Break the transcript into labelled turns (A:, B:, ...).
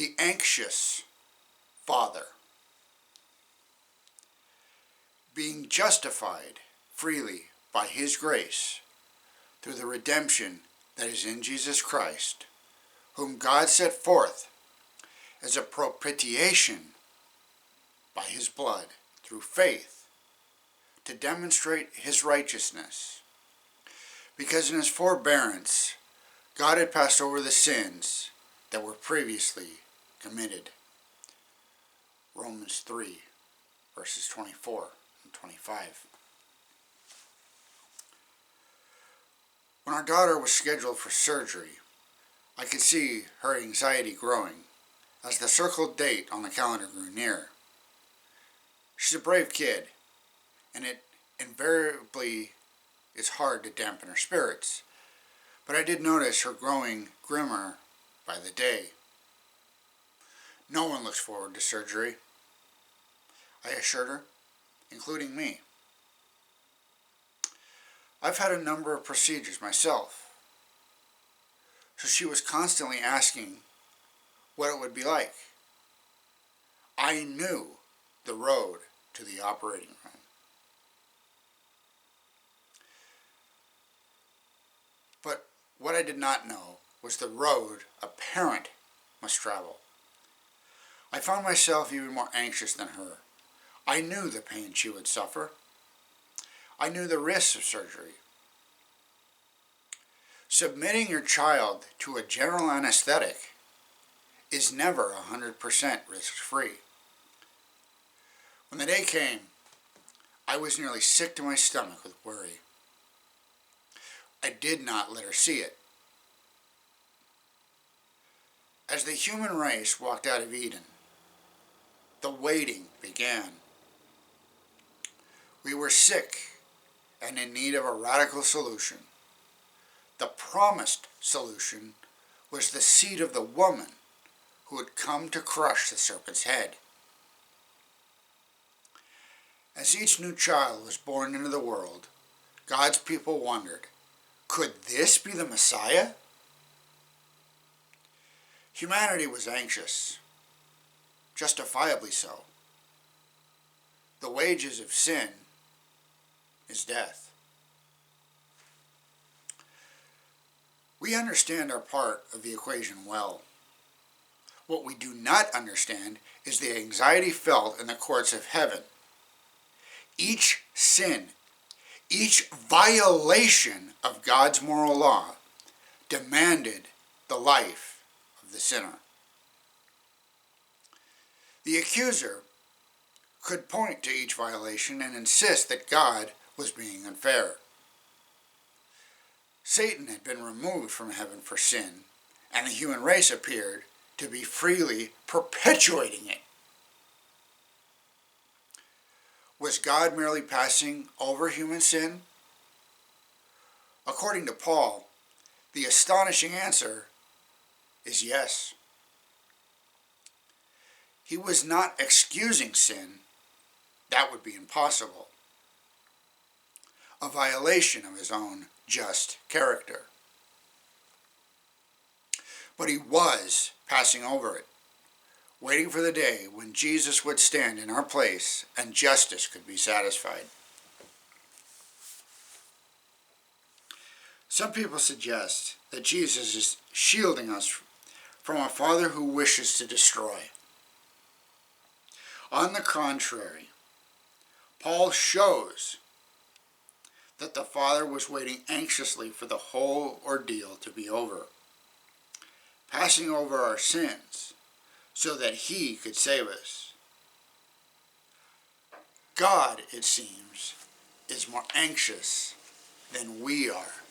A: the anxious father, being justified freely by his grace through the redemption that is in Jesus Christ, whom God set forth as a propitiation by his blood through faith to demonstrate his righteousness, because in his forbearance God had passed over the sins that were previously committed. Romans 3, verses 24 and 25. When our daughter was scheduled for surgery, I could see her anxiety growing as the circled date on the calendar grew near. She's a brave kid, and it invariably is hard to dampen her spirits, but I did notice her growing grimmer by the day. No one looks forward to surgery, I assured her, including me. I've had a number of procedures myself, so she was constantly asking what it would be like. I knew the road to the operating room. But what I did not know was the road a parent must travel. I found myself even more anxious than her. I knew the pain she would suffer. I knew the risks of surgery. Submitting your child to a general anesthetic is never 100% risk-free. When the day came, I was nearly sick to my stomach with worry. I did not let her see it. As the human race walked out of Eden, the waiting began. We were sick and in need of a radical solution. The promised solution was the seed of the woman who had come to crush the serpent's head. As each new child was born into the world, God's people wondered, could this be the Messiah? Humanity was anxious, justifiably so. The wages of sin is death. We understand our part of the equation well. What we do not understand is the anxiety felt in the courts of heaven. Each sin, each violation of God's moral law demanded the life of the sinner. The accuser could point to each violation and insist that God was being unfair. Satan had been removed from heaven for sin, and the human race appeared to be freely perpetuating it. Was God merely passing over human sin? According to Paul, the astonishing answer is yes. He was not excusing sin. That would be impossible. A violation of his own just character. But he was passing over it, waiting for the day when Jesus would stand in our place and justice could be satisfied. Some people suggest that Jesus is shielding us from a father who wishes to destroy. On the contrary, Paul shows that the Father was waiting anxiously for the whole ordeal to be over, passing over our sins so that he could save us. God, it seems, is more anxious than we are.